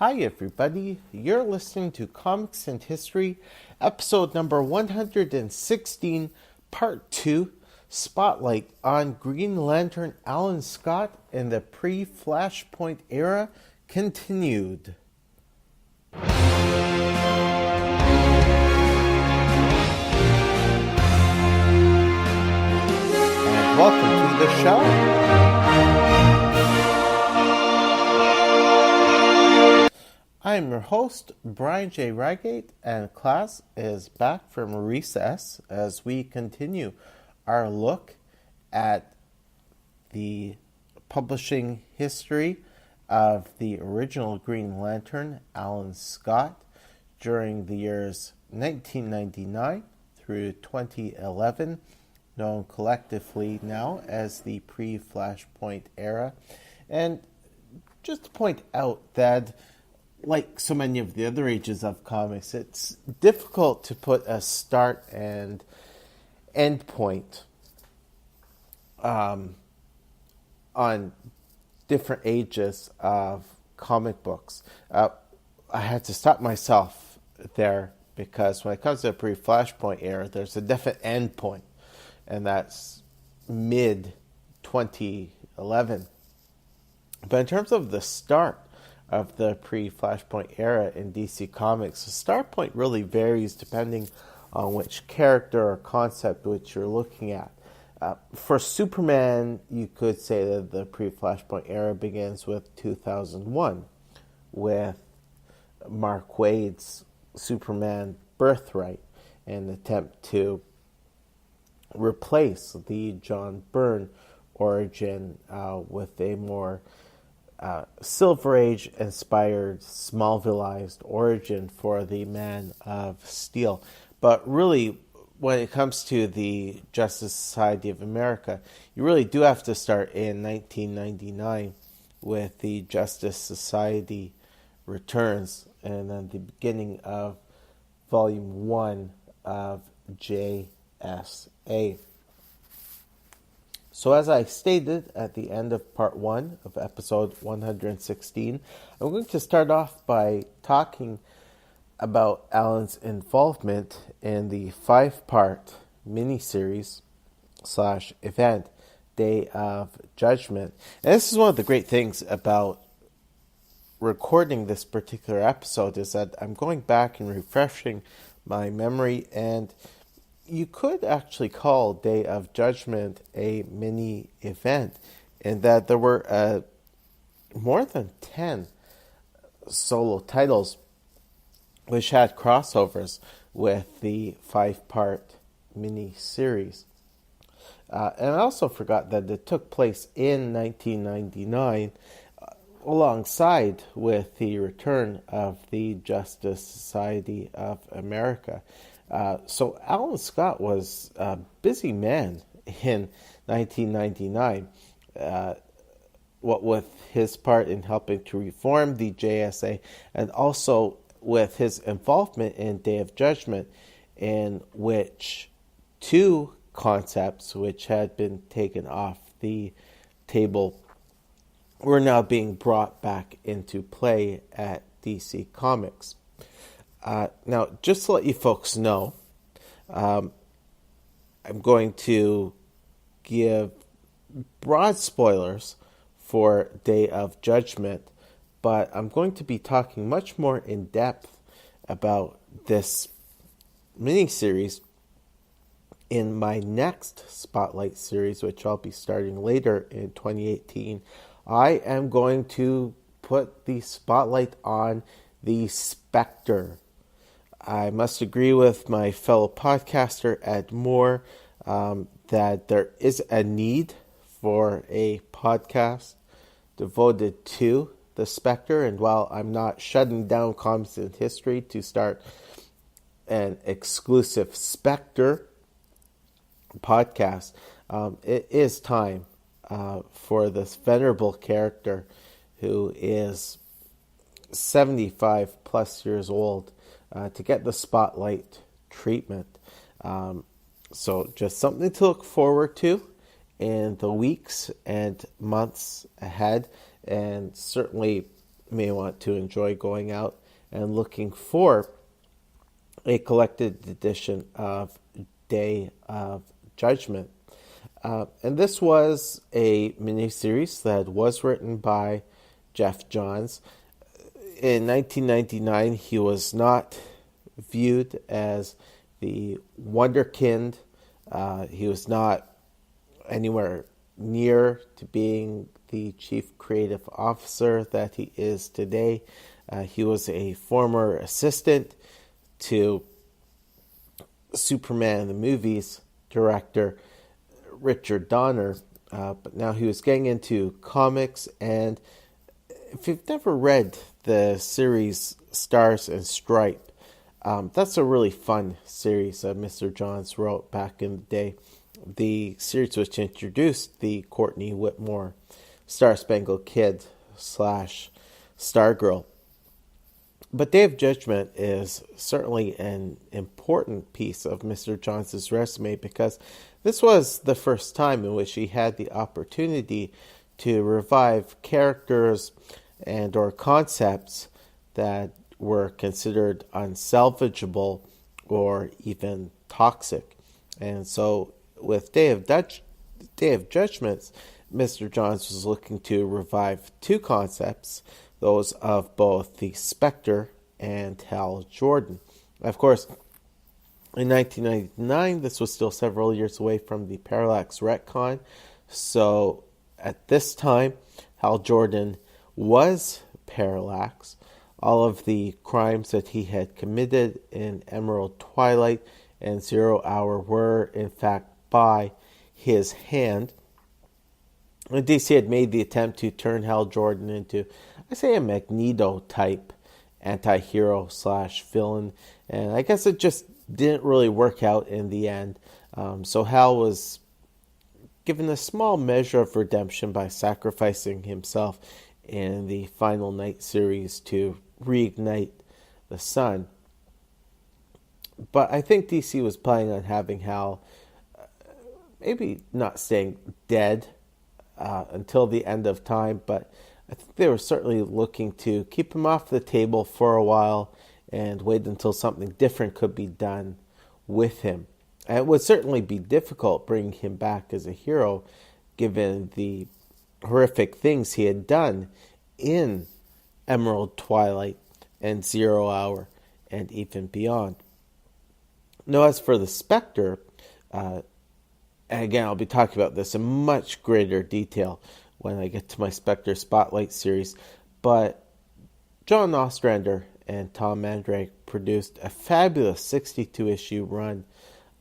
Hi everybody, you're listening to Comics and History, episode number 116, part 2, Spotlight on Green Lantern Alan Scott in the Pre-Flashpoint era, continued. And welcome to the show. I'm your host, Brian J. Rygate, and class is back from recess as we continue our look at the publishing history of the original Green Lantern, Alan Scott, during the years 1999 through 2011, known collectively now as the Pre-Flashpoint era. And just to point out that like so many of the other ages of comics, it's difficult to put a start and end point on different ages of comic books. I had to stop myself there because when it comes to the Pre-Flashpoint era, there's a definite end point, and that's mid-2011. But in terms of the start of the Pre-Flashpoint era in DC Comics, the start point really varies depending on which character or concept which you're looking at. For Superman, you could say that the Pre-Flashpoint era begins with 2001, with Mark Waid's Superman Birthright, an attempt to replace the John Byrne origin with a more Silver Age-inspired, Smallvilleized origin for the Man of Steel. But really, when it comes to the Justice Society of America, you really do have to start in 1999 with the Justice Society Returns, and then the beginning of Volume 1 of JSA. So as I stated at the end of part 1 of episode 116, I'm going to start off by talking about Alan's involvement in the 5-part miniseries / event, Day of Judgment. And this is one of the great things about recording this particular episode, is that I'm going back and refreshing my memory, and you could actually call Day of Judgment a mini event, in that there were more than 10 solo titles which had crossovers with the 5-part mini series. And I also forgot that it took place in 1999 alongside with the return of the Justice Society of America. So Alan Scott was a busy man in 1999, what with his part in helping to reform the JSA, and also with his involvement in Day of Judgment, in which 2 concepts which had been taken off the table were now being brought back into play at DC Comics. Now, just to let you folks know, I'm going to give broad spoilers for Day of Judgment, but I'm going to be talking much more in depth about this miniseries in my next Spotlight series, which I'll be starting later in 2018. I am going to put the spotlight on the Spectre. I must agree with my fellow podcaster Ed Moore that there is a need for a podcast devoted to the Spectre. And while I'm not shutting down Comics and History to start an exclusive Spectre podcast, it is time for this venerable character who is 75 plus years old to get the spotlight treatment. So just something to look forward to in the weeks and months ahead, and certainly may want to enjoy going out and looking for a collected edition of Day of Judgment. And this was a miniseries that was written by Jeff Johns. In 1999, he was not viewed as the Wonderkind. He was not anywhere near to being the chief creative officer that he is today. He was a former assistant to Superman the movies director Richard Donner, but now he was getting into comics. And if you've never read the series Stars and Stripe, that's a really fun series that Mr. Johns wrote back in the day. The series which introduced the Courtney Whitmore Star Spangled Kid / Stargirl. But Day of Judgment is certainly an important piece of Mr. Johns' resume, because this was the first time in which he had the opportunity to revive characters and or concepts that were considered unsalvageable or even toxic. And so with Day of Judgments, Mr. Johns was looking to revive two concepts, those of both the Spectre and Hal Jordan. Of course, in 1999, this was still several years away from the Parallax retcon, so at this time, Hal Jordan was Parallax. All of the crimes that he had committed in Emerald Twilight and 0 Hour were, in fact, by his hand. And DC had made the attempt to turn Hal Jordan into, I say, a Magneto-type anti-hero / villain, and I guess it just didn't really work out in the end. So Hal was given a small measure of redemption by sacrificing himself in the final night series to reignite the sun. But I think DC was planning on having Hal maybe not staying dead until the end of time, but I think they were certainly looking to keep him off the table for a while and wait until something different could be done with him. And it would certainly be difficult bringing him back as a hero, given the horrific things he had done in Emerald Twilight and 0 Hour and even beyond. Now, as for the Spectre, and again, I'll be talking about this in much greater detail when I get to my Spectre Spotlight series, but John Ostrander and Tom Mandrake produced a fabulous 62-issue run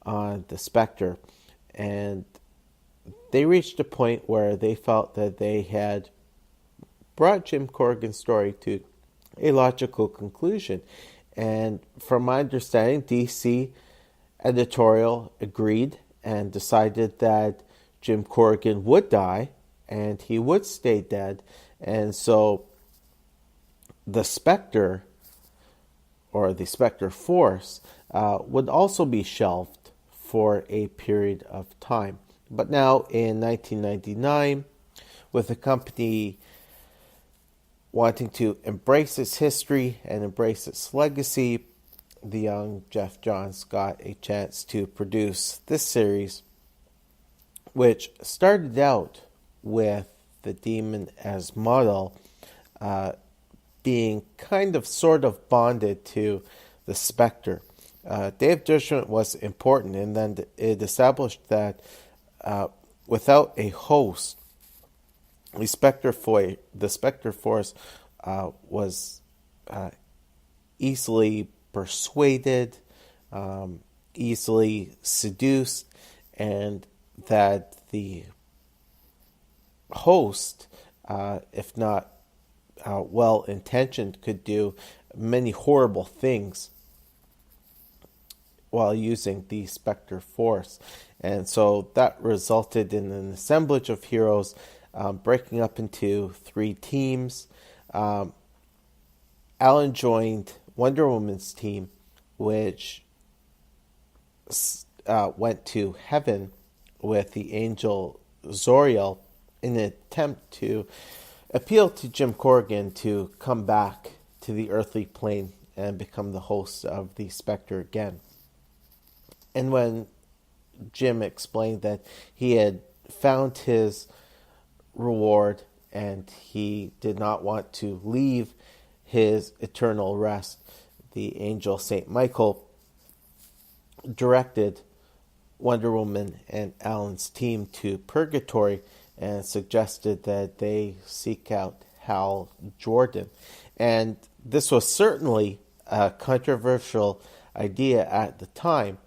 on the Spectre, and they reached a point where they felt that they had brought Jim Corrigan's story to a logical conclusion. And from my understanding, DC editorial agreed and decided that Jim Corrigan would die and he would stay dead. And so the Spectre, or the Spectre Force, would also be shelved for a period of time. But now in 1999, with the company wanting to embrace its history and embrace its legacy, the young Jeff Johns got a chance to produce this series, which started out with the Demon as model being kind of sort of bonded to the Spectre. Day of Judgment was important, and then it established that without a host, the Spectre Force was easily persuaded, easily seduced, and that the host, if not well-intentioned, could do many horrible things while using the Spectre Force. And so that resulted in an assemblage of heroes breaking up into 3 teams. Alan joined Wonder Woman's team, which went to heaven with the angel Zoriel in an attempt to appealed to Jim Corrigan to come back to the earthly plane and become the host of the Spectre again. And when Jim explained that he had found his reward and he did not want to leave his eternal rest, the angel Saint Michael directed Wonder Woman and Alan's team to Purgatory and suggested that they seek out Hal Jordan. And this was certainly a controversial idea at the time,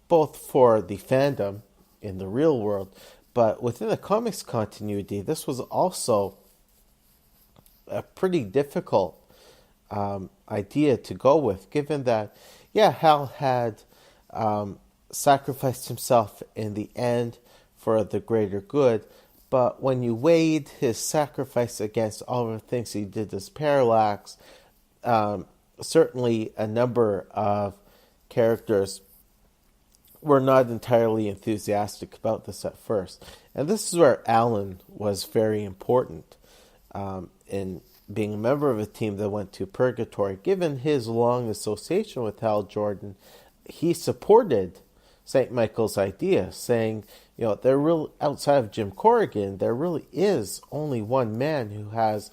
both for the fandom in the real world, but within the comics continuity, this was also a pretty difficult idea to go with, given that, Hal had sacrificed himself in the end for the greater good, but when you weighed his sacrifice against all the things he did as Parallax, certainly a number of characters were not entirely enthusiastic about this at first. And this is where Alan was very important in being a member of a team that went to Purgatory. Given his long association with Hal Jordan, he supported St. Michael's idea, saying, there really, outside of Jim Corrigan, there really is only one man who has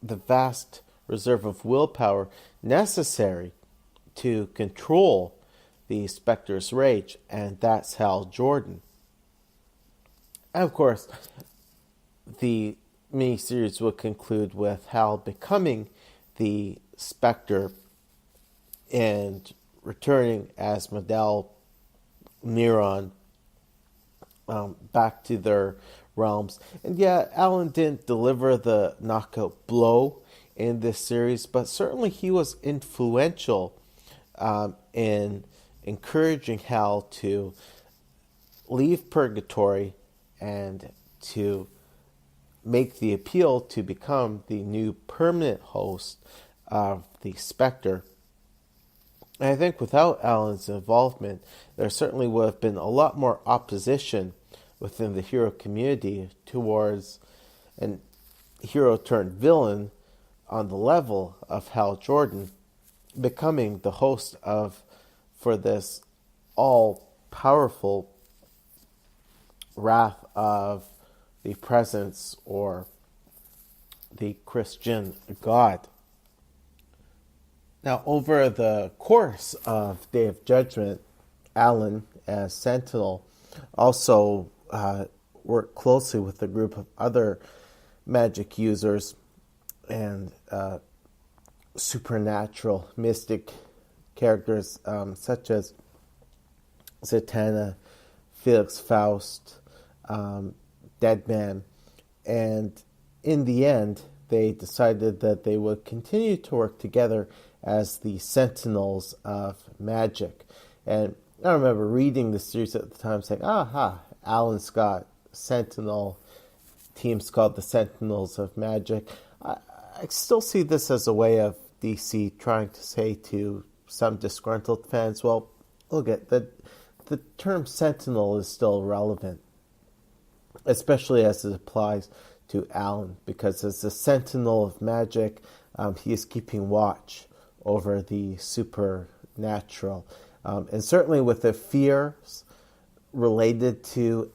the vast reserve of willpower necessary to control the Spectre's rage, and that's Hal Jordan. And of course, the miniseries would conclude with Hal becoming the Spectre and returning as Madal Neron back to their realms. And Alan didn't deliver the knockout blow in this series, but certainly he was influential in encouraging Hal to leave Purgatory and to make the appeal to become the new permanent host of the Spectre. And I think without Alan's involvement, there certainly would have been a lot more opposition within the hero community towards a hero turned villain on the level of Hal Jordan becoming the host for this all-powerful wrath of the presence or the Christian God. Now, over the course of Day of Judgment, Alan, as Sentinel, also worked closely with a group of other magic users and supernatural, mystic characters such as Zatanna, Felix Faust, Deadman, and in the end, they decided that they would continue to work together as the Sentinels of Magic. And I remember reading the series at the time saying, Alan Scott, Sentinel, team's called the Sentinels of Magic. I still see this as a way of DC trying to say to some disgruntled fans, well, look at the term Sentinel is still relevant, especially as it applies to Alan, because as the Sentinel of Magic, he is keeping watch over the supernatural. And certainly with the fears related to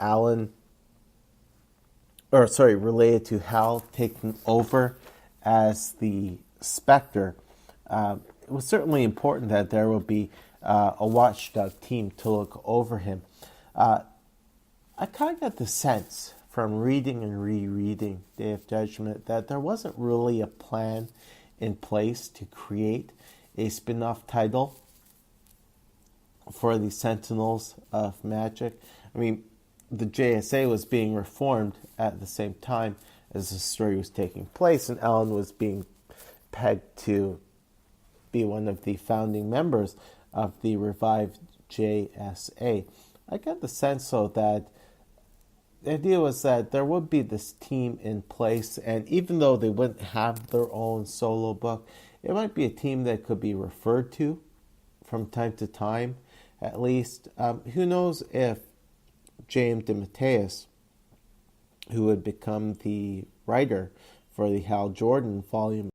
related to Hal taking over as the Spectre, it was certainly important that there would be a watchdog team to look over him. I kind of got the sense from reading and rereading Day of Judgment that there wasn't really a plan in place to create a spin-off title for the Sentinels of Magic. I mean, the JSA was being reformed at the same time as the story was taking place, and Alan was being pegged to be one of the founding members of the revived JSA. I got the sense, though, that the idea was that there would be this team in place, and even though they wouldn't have their own solo book, it might be a team that could be referred to from time to time, at least. Who knows if James DeMatteis, who would become the writer for the Hal Jordan volume